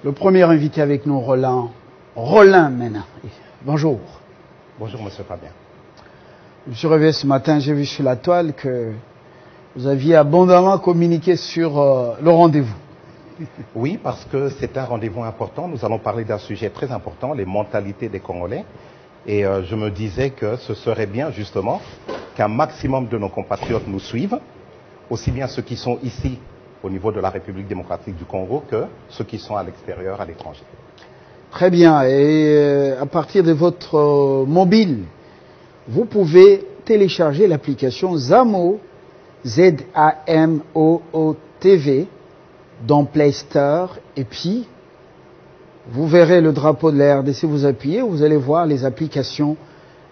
Le premier invité avec nous, Roland Mena. Bonjour. Bonjour, monsieur Fabien. Je me suis réveillé ce matin, j'ai vu sur la toile que vous aviez abondamment communiqué sur le rendez-vous. Oui, parce que c'est un rendez-vous important. Nous allons parler d'un sujet très important, les mentalités des Congolais. Et je me disais que ce serait bien, justement, qu'un maximum de nos compatriotes nous suivent, aussi bien ceux qui sont ici, au niveau de la République démocratique du Congo, que ceux qui sont à l'extérieur, à l'étranger. Très bien. Et à partir de votre mobile, vous pouvez télécharger l'application Zamo, Z-A-M-O-O-TV, dans Play Store. Et puis, vous verrez le drapeau de la RDC, vous appuyez, vous allez voir les applications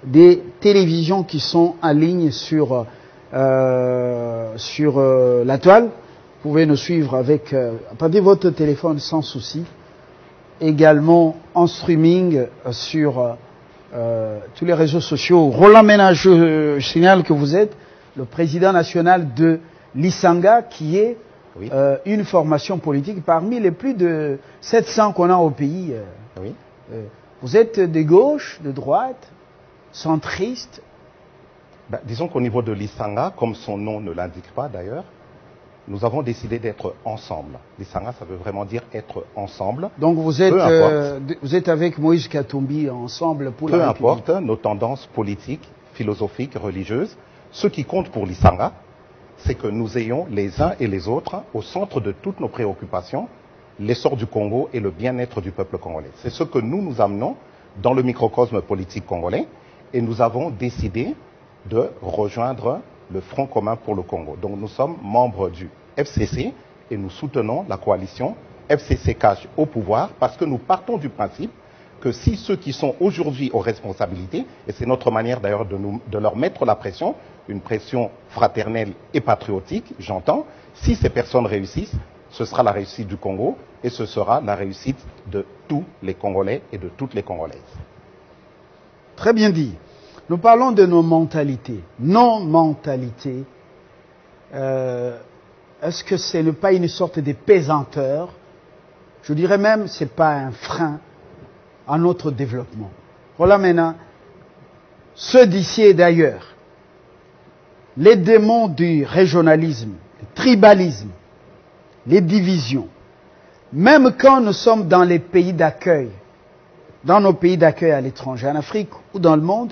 des télévisions qui sont en ligne sur la toile. Vous pouvez nous suivre avec, à partir de votre téléphone sans souci. Également en streaming sur tous les réseaux sociaux. Roland Mena, je signale que vous êtes le président national de l'Isanga, qui est oui. Une formation politique parmi les plus de 700 qu'on a au pays. Oui. Vous êtes de gauche, de droite, centriste? Disons qu'au niveau de l'Isanga, comme son nom ne l'indique pas d'ailleurs, nous avons décidé d'être ensemble. L'Isanga, ça veut vraiment dire être ensemble. Donc vous êtes avec Moïse Katumbi ensemble pour la République. Peu importe nos tendances politiques, philosophiques, religieuses, ce qui compte pour l'Isanga, c'est que nous ayons les uns et les autres au centre de toutes nos préoccupations, l'essor du Congo et le bien-être du peuple congolais. C'est ce que nous amenons dans le microcosme politique congolais, et nous avons décidé de rejoindre le Front commun pour le Congo. Donc nous sommes membres du FCC et nous soutenons la coalition FCC Cash au pouvoir, parce que nous partons du principe que si ceux qui sont aujourd'hui aux responsabilités, et c'est notre manière d'ailleurs de leur mettre la pression, une pression fraternelle et patriotique, j'entends, si ces personnes réussissent, ce sera la réussite du Congo et ce sera la réussite de tous les Congolais et de toutes les Congolaises. Très bien dit. Nous parlons de nos mentalités. Nos mentalités, est-ce que ce n'est pas une sorte de pesanteur? Je dirais même que ce n'est pas un frein à notre développement. Voilà maintenant, ceux d'ici et d'ailleurs, les démons du régionalisme, le tribalisme, les divisions, même quand nous sommes dans les pays d'accueil, dans nos pays d'accueil à l'étranger, en Afrique ou dans le monde,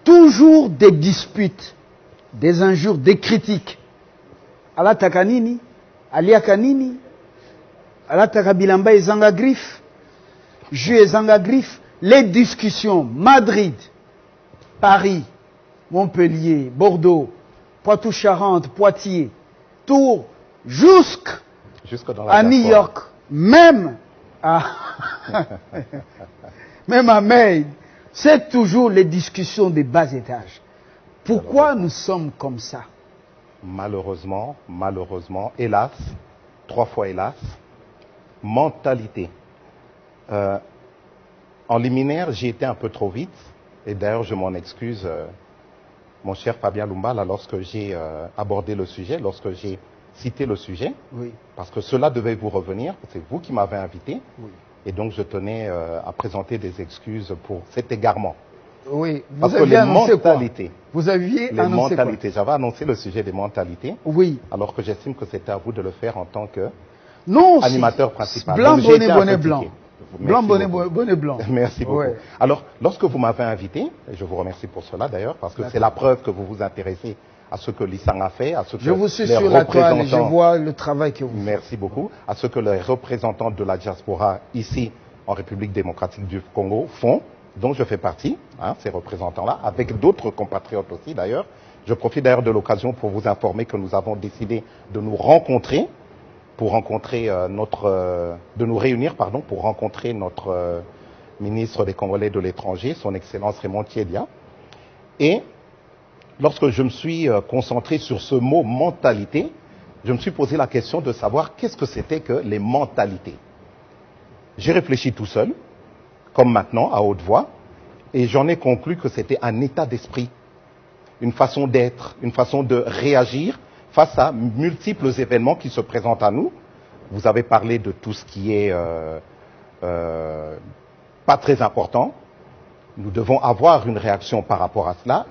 toujours des disputes, des injures, des critiques. Alataka nini, aliaka nini, alataka bilamba ezanga griffe, jus ezanga griffe, les discussions, Madrid, Paris, Montpellier, Bordeaux, Poitou-Charentes, Poitiers, Tours, jusqu'à New York, même à Maine. C'est toujours les discussions des bas étages. Pourquoi nous sommes comme ça? Malheureusement, hélas, 3 fois hélas, mentalité. En liminaire, j'ai été un peu trop vite, et d'ailleurs je m'en excuse, mon cher Fabien Lumbala, lorsque j'ai abordé le sujet, lorsque j'ai cité le sujet, oui. Parce que cela devait vous revenir, c'est vous qui m'avez invité. Oui. Et donc, je tenais à présenter des excuses pour cet égarement. Oui, parce que les mentalités. Vous aviez les annoncé mentalités. J'avais annoncé le sujet des mentalités. Oui. Alors que j'estime que c'était à vous de le faire en tant que non, animateur principal. Blanc, bonnet, bonnet, blanc. Blanc, bonnet, bonnet, blanc. Merci beaucoup. Ouais. Alors, lorsque vous m'avez invité, et je vous remercie pour cela d'ailleurs, parce que c'est la preuve que vous vous intéressez à ce que l'Isanga fait, à ce que je vous suis sur la toile et je vois le travail que vous faites. Merci beaucoup. À ce que les représentants de la diaspora ici en République démocratique du Congo font, dont je fais partie, ces représentants-là, avec d'autres compatriotes aussi d'ailleurs. Je profite d'ailleurs de l'occasion pour vous informer que nous avons décidé de nous rencontrer, de nous réunir pour rencontrer notre ministre des Congolais de l'étranger, son Excellence Raymond Tiedia. Et lorsque je me suis concentré sur ce mot mentalité, je me suis posé la question de savoir qu'est-ce que c'était que les mentalités. J'ai réfléchi tout seul, comme maintenant, à haute voix, et j'en ai conclu que c'était un état d'esprit, une façon d'être, une façon de réagir face à multiples événements qui se présentent à nous, Vous avez parlé de tout ce qui est pas très important. Nous devons avoir une réaction par rapport à cela,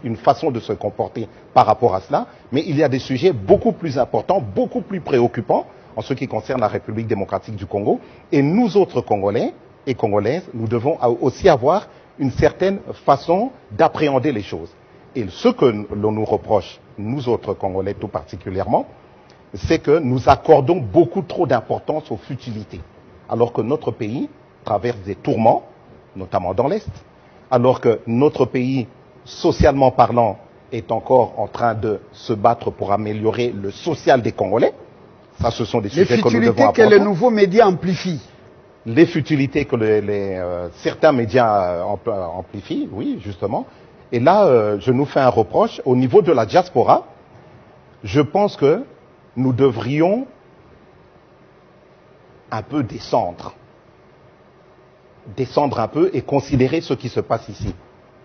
une façon de se comporter par rapport à cela, mais il y a des sujets beaucoup plus importants, beaucoup plus préoccupants en ce qui concerne la République démocratique du Congo. Et nous autres Congolais et Congolaises, nous devons aussi avoir une certaine façon d'appréhender les choses. Et ce que l'on nous reproche, nous autres Congolais tout particulièrement, c'est que nous accordons beaucoup trop d'importance aux futilités, alors que notre pays traverse des tourments, notamment dans l'Est, alors que notre pays, socialement parlant, est encore en train de se battre pour améliorer le social des Congolais. Ça, ce sont des sujets que nous devons apprendre. Les futilités que les nouveaux médias amplifient. Les futilités que certains médias amplifient, oui, justement. Et là, je nous fais un reproche. Au niveau de la diaspora, je pense que nous devrions un peu descendre un peu et considérer ce qui se passe ici.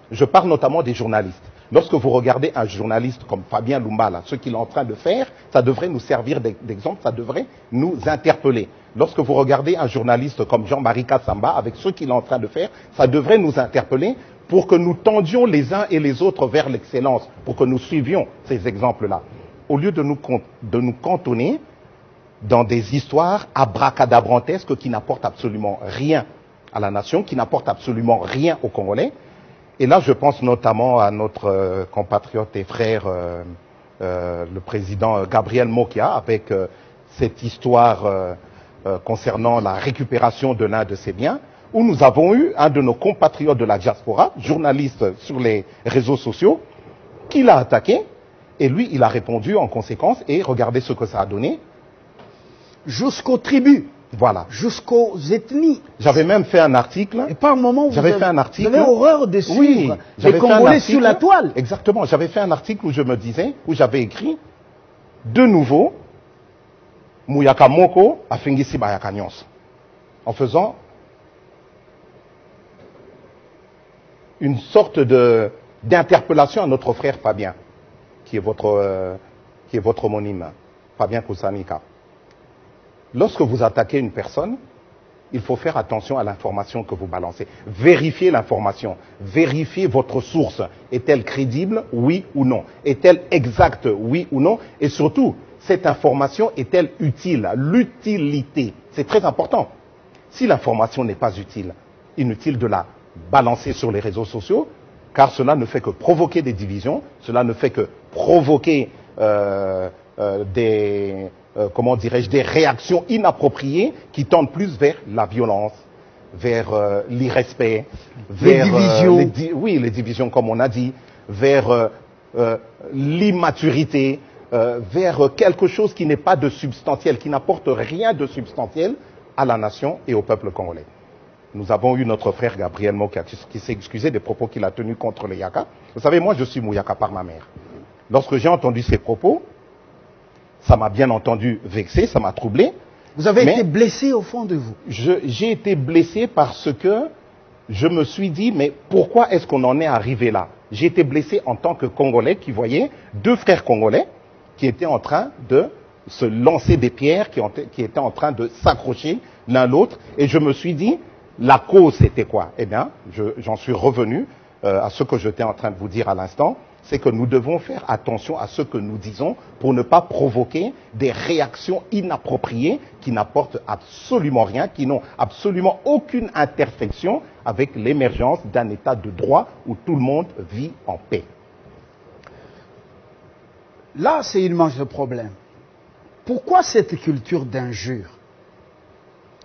Je parle notamment des journalistes. Lorsque vous regardez un journaliste comme Fabien Lumbala, ce qu'il est en train de faire, ça devrait nous servir d'exemple, ça devrait nous interpeller. Lorsque vous regardez un journaliste comme Jean-Marie Kassamba, avec ce qu'il est en train de faire, ça devrait nous interpeller pour que nous tendions les uns et les autres vers l'excellence, pour que nous suivions ces exemples-là. Au lieu de nous cantonner dans des histoires abracadabrantesques qui n'apportent absolument rien à la nation, qui n'apportent absolument rien aux Congolais. Et là, je pense notamment à notre compatriote et frère, le président Gabriel Mokia, avec cette histoire concernant la récupération de l'un de ses biens, où nous avons eu un de nos compatriotes de la diaspora, journaliste sur les réseaux sociaux, qui l'a attaqué, et lui, il a répondu en conséquence, et regardez ce que ça a donné. Jusqu'aux tribus. Voilà. Jusqu'aux ethnies. J'avais même fait un article. Et par moment, vous avez horreur de suivre les Congolais sur la toile. Exactement. J'avais fait un article où je me disais, où j'avais écrit, de nouveau, Mouyaka Moko a fingisi Bayaka Nyons. En faisant une sorte d'interpellation à notre frère Fabien, qui est votre homonyme, Fabien Koussanika. Lorsque vous attaquez une personne, il faut faire attention à l'information que vous balancez. Vérifiez l'information. Vérifiez votre source. Est-elle crédible, oui ou non? Est-elle exacte, oui ou non? Et surtout, cette information est-elle utile? L'utilité, c'est très important. Si l'information n'est pas utile, inutile de la balancer sur les réseaux sociaux, car cela ne fait que provoquer des divisions, cela ne fait que provoquer comment dirais-je, des réactions inappropriées qui tendent plus vers la violence, vers l'irrespect, vers les divisions. les divisions comme on a dit, vers l'immaturité, vers quelque chose qui n'est pas de substantiel, qui n'apporte rien de substantiel à la nation et au peuple congolais. Nous avons eu notre frère Gabriel Mokia qui s'est excusé des propos qu'il a tenus contre les Yaka. Vous savez, moi je suis Mouyaka par ma mère. Lorsque j'ai entendu ces propos, ça m'a bien entendu vexé, ça m'a troublé. Vous avez été blessé au fond de vous? J'ai été blessé parce que je me suis dit, mais pourquoi est-ce qu'on en est arrivé là? J'ai été blessé en tant que Congolais qui voyait deux frères congolais qui étaient en train de se lancer des pierres, qui étaient en train de s'accrocher l'un l'autre. Et je me suis dit, la cause c'était quoi? Eh bien, j'en suis revenu à ce que j'étais en train de vous dire à l'instant. C'est que nous devons faire attention à ce que nous disons pour ne pas provoquer des réactions inappropriées qui n'apportent absolument rien, qui n'ont absolument aucune intersection avec l'émergence d'un état de droit où tout le monde vit en paix. Là, c'est une manche de problème. Pourquoi cette culture d'injure?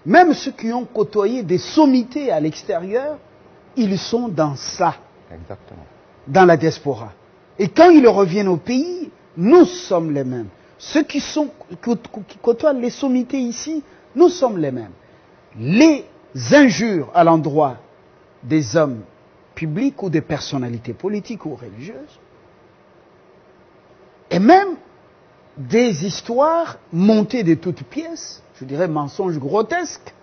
Même ceux qui ont côtoyé des sommités à l'extérieur, ils sont dans ça. Exactement. Dans la diaspora. Et quand ils reviennent au pays, nous sommes les mêmes. Ceux qui côtoient les sommités ici, nous sommes les mêmes. Les injures à l'endroit des hommes publics ou des personnalités politiques ou religieuses, et même des histoires montées de toutes pièces, je dirais mensonges grotesques,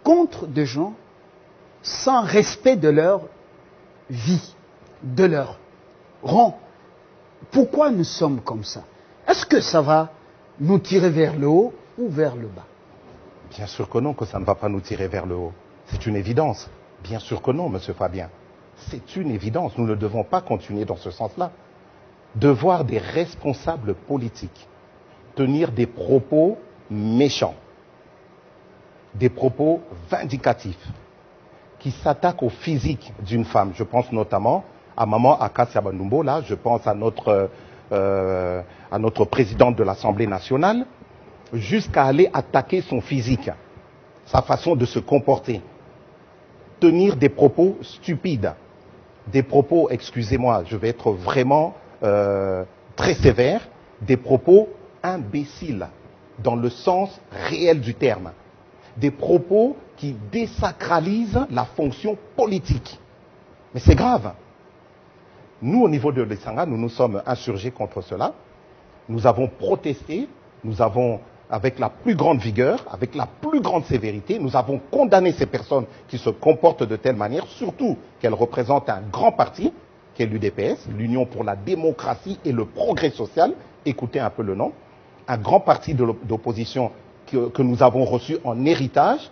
contre des gens sans respect de leur vie, de leur rang. Pourquoi nous sommes comme ça? Est-ce que ça va nous tirer vers le haut ou vers le bas? Bien sûr que non, que ça ne va pas nous tirer vers le haut. C'est une évidence. Bien sûr que non, monsieur Fabien. C'est une évidence. Nous ne devons pas continuer dans ce sens-là. De voir des responsables politiques tenir des propos méchants, des propos vindicatifs, qui s'attaquent au physique d'une femme. Je pense notamment à Maman Akacia Bandumbo, là, je pense à notre présidente de l'Assemblée nationale, jusqu'à aller attaquer son physique, sa façon de se comporter, tenir des propos stupides, des propos, excusez-moi, je vais être vraiment très sévère, des propos imbéciles, dans le sens réel du terme. Des propos qui désacralisent la fonction politique. Mais c'est grave. Nous, au niveau de l'Isanga, nous nous sommes insurgés contre cela. Nous avons protesté, nous avons, avec la plus grande vigueur, avec la plus grande sévérité, nous avons condamné ces personnes qui se comportent de telle manière, surtout qu'elles représentent un grand parti, qui est l'UDPS, l'Union pour la démocratie et le progrès social. Écoutez un peu le nom. Un grand parti d'opposition que nous avons reçu en héritage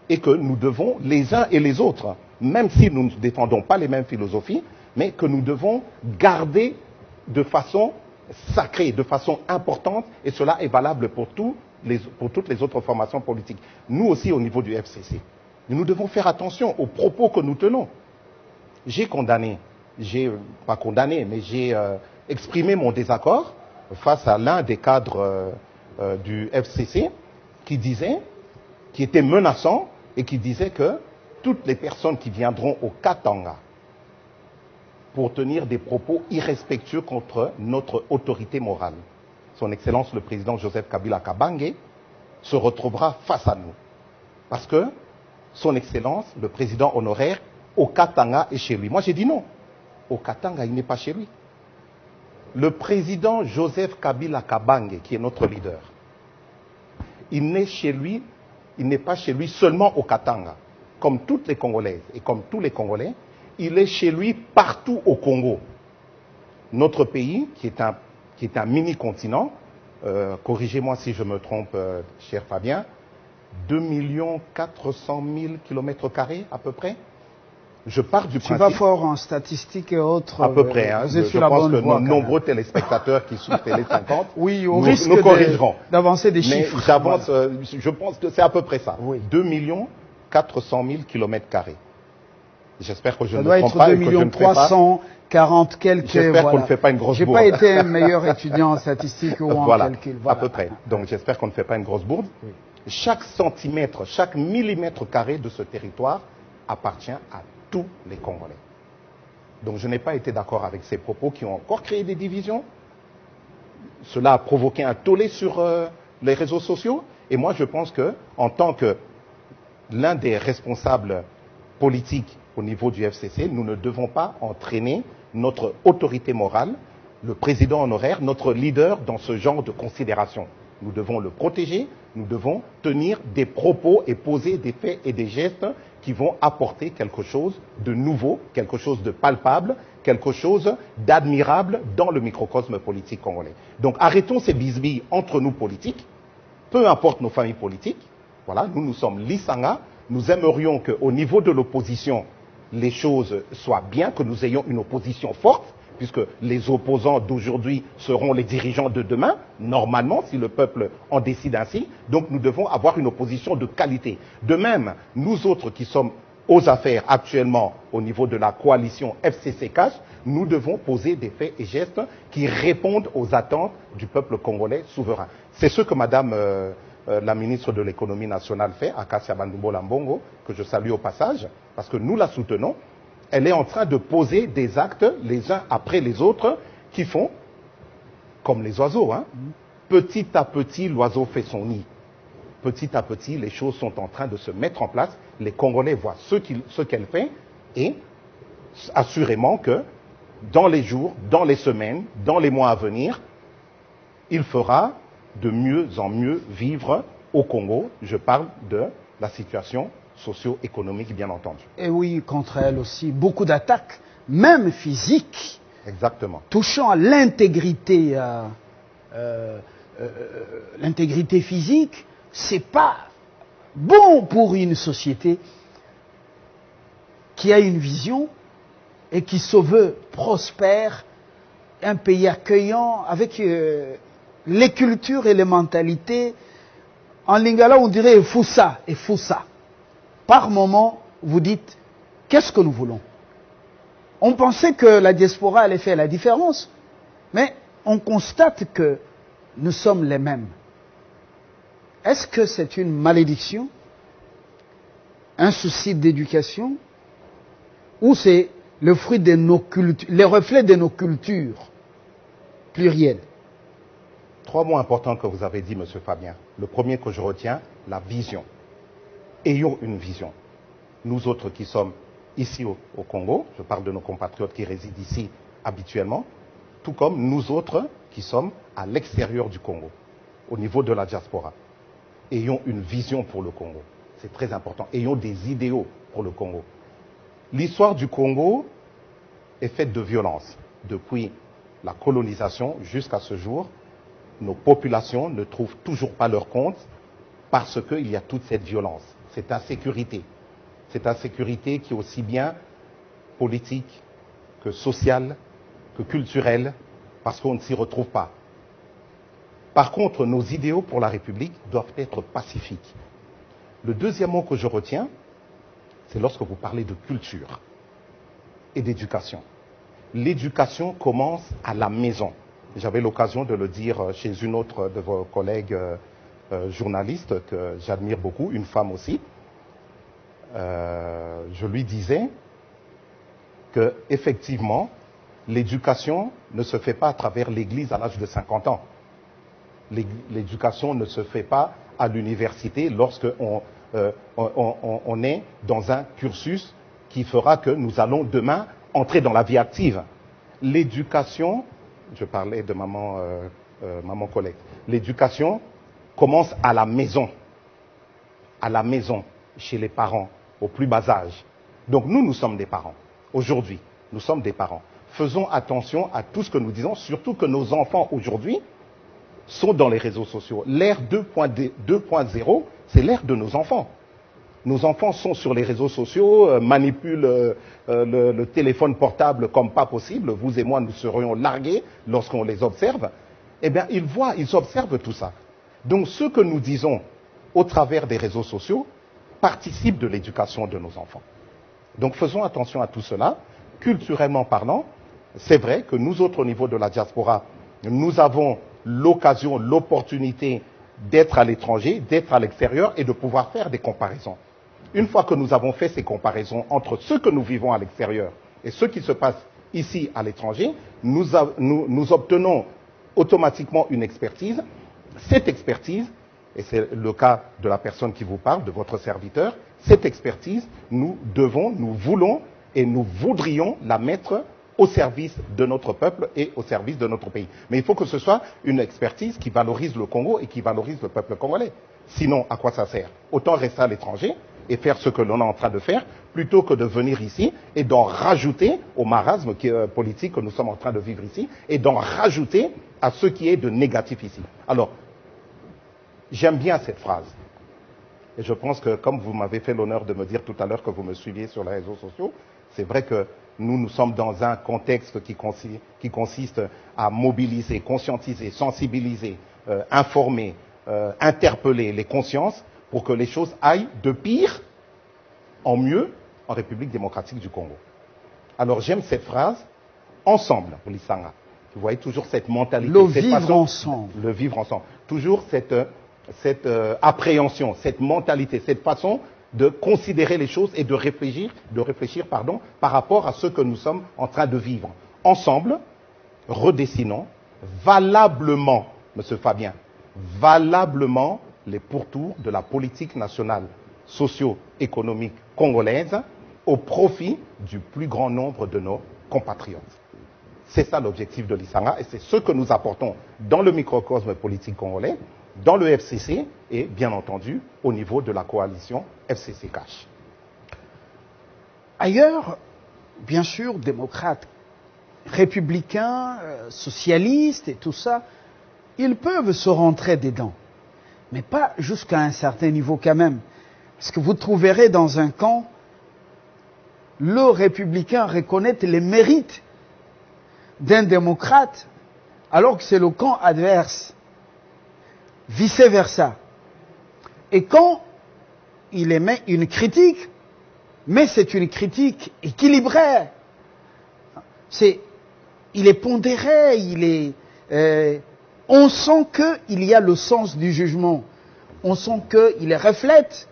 et que nous devons, les uns et les autres, même si nous ne défendons pas les mêmes philosophies, mais que nous devons garder de façon sacrée, de façon importante, et cela est valable pour toutes les autres formations politiques. Nous aussi, au niveau du FCC, nous devons faire attention aux propos que nous tenons. J'ai condamné, pas condamné, mais j'ai exprimé mon désaccord face à l'un des cadres du FCC qui était menaçant et qui disait que toutes les personnes qui viendront au Katanga pour tenir des propos irrespectueux contre notre autorité morale, son Excellence le Président Joseph Kabila Kabange se retrouvera face à nous. Parce que son Excellence, le Président honoraire, au Katanga est chez lui. Moi j'ai dit non. Au Katanga, il n'est pas chez lui. Le Président Joseph Kabila Kabange, qui est notre leader, il n'est pas chez lui seulement au Katanga. Comme toutes les Congolaises et comme tous les Congolais, il est chez lui partout au Congo. Notre pays, qui est un mini-continent, corrigez-moi si je me trompe, cher Fabien, 2 400 000 km² à peu près. Je pars du principe... Tu vas fort en statistiques et autres. À peu près. Hein, je pense que nos nombreux téléspectateurs qui suivent Télé 50 oui, au nous risque corrigeront. D'avancer des chiffres. J'avance, je pense que c'est à peu près ça. Oui. 2 400 000 km². J'espère que je ne me trompe trompe pas. Ça pas. doit être 2 340 quelques. J'espère qu'on ne fait pas une grosse bourde. J'ai pas été un meilleur étudiant en statistiques ou en calcul. Voilà, à peu près. Donc j'espère qu'on ne fait pas une grosse bourde. Oui. Chaque centimètre, chaque millimètre carré de ce territoire appartient à tous les Congolais. Donc je n'ai pas été d'accord avec ces propos qui ont encore créé des divisions. Cela a provoqué un tollé sur les réseaux sociaux. Et moi je pense que, en tant que l'un des responsables politiques au niveau du FCC, nous ne devons pas entraîner notre autorité morale, le président honoraire, notre leader dans ce genre de considération. Nous devons le protéger, nous devons tenir des propos et poser des faits et des gestes qui vont apporter quelque chose de nouveau, quelque chose de palpable, quelque chose d'admirable dans le microcosme politique congolais. Donc arrêtons ces bisbilles entre nous politiques, peu importe nos familles politiques. Voilà, nous sommes l'Isanga, nous aimerions qu'au niveau de l'opposition, les choses soient bien, que nous ayons une opposition forte, puisque les opposants d'aujourd'hui seront les dirigeants de demain, normalement, si le peuple en décide ainsi. Donc nous devons avoir une opposition de qualité. De même, nous autres qui sommes aux affaires actuellement au niveau de la coalition FCC-CACH, nous devons poser des faits et gestes qui répondent aux attentes du peuple congolais souverain. C'est ce que Madame la ministre de l'économie nationale fait, Akacia Bandumbo Lambongo, que je salue au passage, parce que nous la soutenons. Elle est en train de poser des actes les uns après les autres qui font comme les oiseaux. Hein. Petit à petit, l'oiseau fait son nid. Petit à petit, les choses sont en train de se mettre en place. Les Congolais voient ce qu'elle fait et assurément que dans les jours, dans les semaines, dans les mois à venir, il fera de mieux en mieux vivre au Congo. Je parle de la situation socio-économique, bien entendu. Et oui, contre elle aussi, beaucoup d'attaques, même physiques. Exactement. Touchant à l'intégrité, l'intégrité physique, c'est pas bon pour une société qui a une vision et qui se veut prospère, un pays accueillant avec les cultures et les mentalités. En lingala, on dirait il faut ça, il faut ça. Par moment, vous dites, qu'est-ce que nous voulons? On pensait que la diaspora allait faire la différence, mais on constate que nous sommes les mêmes. Est-ce que c'est une malédiction, un souci d'éducation, ou c'est le fruit de nos cultures, les reflets de nos cultures plurielles? 3 mots importants que vous avez dit, M. Fabien. Le premier que je retiens, la vision. Ayons une vision. Nous autres qui sommes ici au Congo, je parle de nos compatriotes qui résident ici habituellement, tout comme nous autres qui sommes à l'extérieur du Congo, au niveau de la diaspora. Ayons une vision pour le Congo. C'est très important. Ayons des idéaux pour le Congo. L'histoire du Congo est faite de violence. Depuis la colonisation jusqu'à ce jour, nos populations ne trouvent toujours pas leur compte parce qu'il y a toute cette violence, cette insécurité. Cette insécurité qui est aussi bien politique que sociale, que culturelle, parce qu'on ne s'y retrouve pas. Par contre, nos idéaux pour la République doivent être pacifiques. Le deuxième mot que je retiens, c'est lorsque vous parlez de culture et d'éducation. L'éducation commence à la maison. J'avais l'occasion de le dire chez une autre de vos collègues journalistes que j'admire beaucoup, une femme aussi. Je lui disais que effectivement, l'éducation ne se fait pas à travers l'église à l'âge de 50 ans. L'éducation ne se fait pas à l'université lorsque on est dans un cursus qui fera que nous allons demain entrer dans la vie active. L'éducation, je parlais de maman collègue, l'éducation commence à la maison, chez les parents, au plus bas âge. Donc nous sommes des parents. Aujourd'hui, nous sommes des parents. Faisons attention à tout ce que nous disons, surtout que nos enfants aujourd'hui sont dans les réseaux sociaux. L'ère 2.0, c'est l'ère de nos enfants. Nos enfants sont sur les réseaux sociaux, manipulent le téléphone portable comme pas possible. Vous et moi, nous serions largués lorsqu'on les observe. Eh bien, ils observent tout ça. Donc, ce que nous disons au travers des réseaux sociaux participe de l'éducation de nos enfants. Donc, faisons attention à tout cela. Culturellement parlant, c'est vrai que nous autres, au niveau de la diaspora, nous avons l'occasion, l'opportunité d'être à l'étranger, d'être à l'extérieur et de pouvoir faire des comparaisons. Une fois que nous avons fait ces comparaisons entre ce que nous vivons à l'extérieur et ce qui se passe ici à l'étranger, nous obtenons automatiquement une expertise. Cette expertise, et c'est le cas de la personne qui vous parle, de votre serviteur, cette expertise, nous voulons et nous voudrions la mettre au service de notre peuple et au service de notre pays. Mais il faut que ce soit une expertise qui valorise le Congo et qui valorise le peuple congolais. Sinon, à quoi ça sert? Autant rester à l'étranger et faire ce que l'on est en train de faire, plutôt que de venir ici et d'en rajouter au marasme politique que nous sommes en train de vivre ici, et d'en rajouter à ce qui est de négatif ici. Alors, j'aime bien cette phrase. Et je pense que, comme vous m'avez fait l'honneur de me dire tout à l'heure que vous me suiviez sur les réseaux sociaux, c'est vrai que nous sommes dans un contexte qui consiste à mobiliser, conscientiser, sensibiliser, informer, interpeller les consciences pour que les choses aillent de pire en mieux en République démocratique du Congo. Alors j'aime cette phrase, ensemble, pour l'Isanga. Vous voyez toujours cette mentalité. Le vivre ensemble. Le vivre ensemble. Toujours cette appréhension, cette mentalité, cette façon de considérer les choses et de réfléchir par rapport à ce que nous sommes en train de vivre. Ensemble, redessinons valablement, M. Fabien, valablement les pourtours de la politique nationale socio-économique congolaise au profit du plus grand nombre de nos compatriotes. C'est ça l'objectif de l'Isanga et c'est ce que nous apportons dans le microcosme politique congolais, dans le FCC et bien entendu au niveau de la coalition FCC-CACH. Ailleurs, bien sûr, démocrates, républicains, socialistes et tout ça, ils peuvent se rentrer dedans. Mais pas jusqu'à un certain niveau quand même. Parce que vous trouverez dans un camp, le républicain reconnaît les mérites d'un démocrate, alors que c'est le camp adverse. Vice-versa. Et quand il émet une critique, mais c'est une critique équilibrée. Il est pondéré, on sent qu'il y a le sens du jugement. On sent qu'il reflète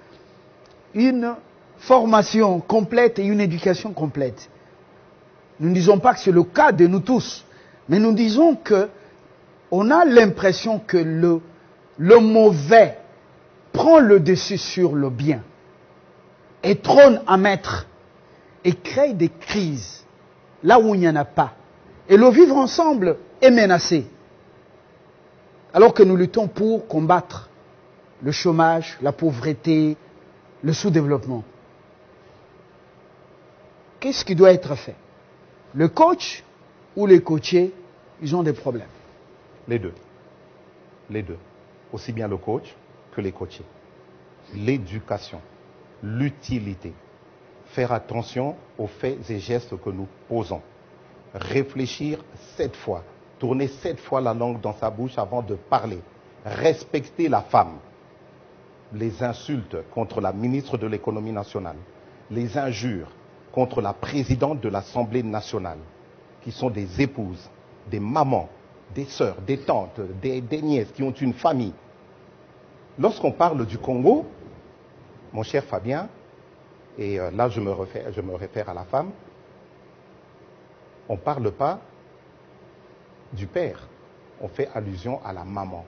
une formation complète et une éducation complète. Nous ne disons pas que c'est le cas de nous tous, mais nous disons que on a l'impression que le mauvais prend le dessus sur le bien et trône un maître et crée des crises là où il n'y en a pas. Et le vivre ensemble est menacé. Alors que nous luttons pour combattre le chômage, la pauvreté, le sous-développement. Qu'est-ce qui doit être fait? Le coach ou les coachés, ils ont des problèmes. Les deux. Les deux. Aussi bien le coach que les coachés. L'éducation, l'utilité. Faire attention aux faits et gestes que nous posons. Réfléchir 7 fois. Tourner 7 fois la langue dans sa bouche avant de parler. Respecter la femme. Les insultes contre la ministre de l'économie nationale. Les injures contre la présidente de l'Assemblée nationale, qui sont des épouses, des mamans, des sœurs, des tantes, des nièces qui ont une famille. Lorsqu'on parle du Congo, mon cher Fabien, et là je me réfère à la femme, on ne parle pas du père, on fait allusion à la maman.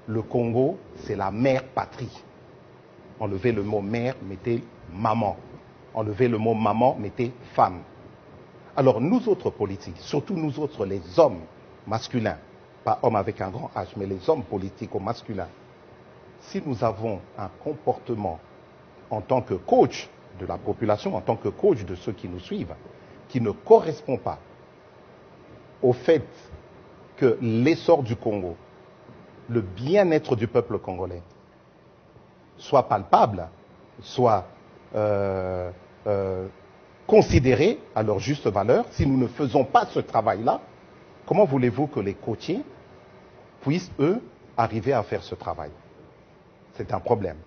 Le Congo, c'est la mère patrie. Enlevez le mot mère, mettez maman. Enlevez le mot maman, mettez femme. Alors nous autres politiques, surtout nous autres les hommes masculins, pas hommes avec un grand H, mais les hommes politiques au masculin, si nous avons un comportement en tant que coach de la population, en tant que coach de ceux qui nous suivent, qui ne correspond pas au fait que l'essor du Congo, le bien-être du peuple congolais, soit palpable, soit considéré à leur juste valeur, si nous ne faisons pas ce travail-là, comment voulez-vous que les coachés puissent, eux, arriver à faire ce travail? C'est un problème.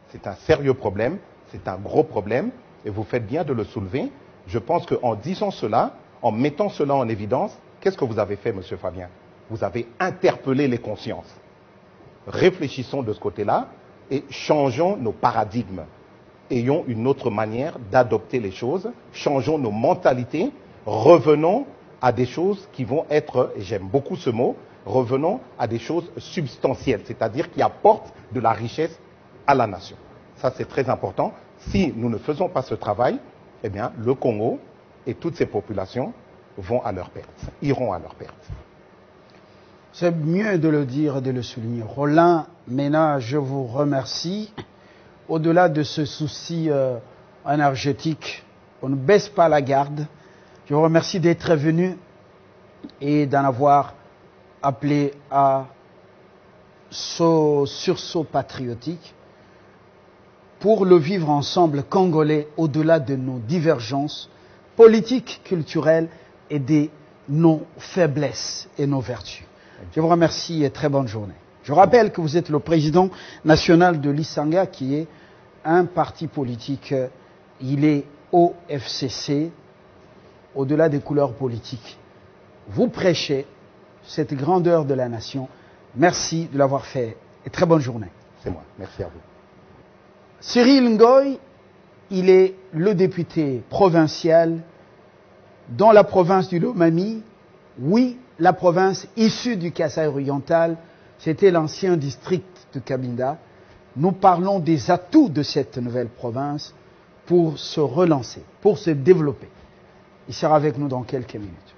C'est un sérieux problème, c'est un gros problème, et vous faites bien de le soulever. Je pense qu'en disant cela, en mettant cela en évidence, qu'est-ce que vous avez fait, monsieur Fabien? Vous avez interpellé les consciences. Réfléchissons de ce côté-là et changeons nos paradigmes. Ayons une autre manière d'adopter les choses, changeons nos mentalités, revenons à des choses qui vont être, et j'aime beaucoup ce mot, revenons à des choses substantielles, c'est-à-dire qui apportent de la richesse à la nation. Ça, c'est très important. Si nous ne faisons pas ce travail, eh bien, le Congo et toutes ses populations vont à leur perte, iront à leur perte. C'est mieux de le dire et de le souligner. Roland Mena, je vous remercie. Au-delà de ce souci énergétique, on ne baisse pas la garde. Je vous remercie d'être venu et d'en avoir appelé à ce sursaut patriotique pour le vivre ensemble congolais au-delà de nos divergences politiques, culturelles et de nos faiblesses et nos vertus. Je vous remercie et très bonne journée. Je rappelle que vous êtes le président national de l'Isanga, qui est un parti politique. Il est au FCC, au-delà des couleurs politiques. Vous prêchez cette grandeur de la nation. Merci de l'avoir fait et très bonne journée. C'est moi. Merci à vous. Cyril Ngoy, il est le député provincial dans la province du Lomami. Oui, la province issue du Kasaï oriental, c'était l'ancien district de Cabinda. Nous parlons des atouts de cette nouvelle province pour se relancer, pour se développer. Il sera avec nous dans quelques minutes.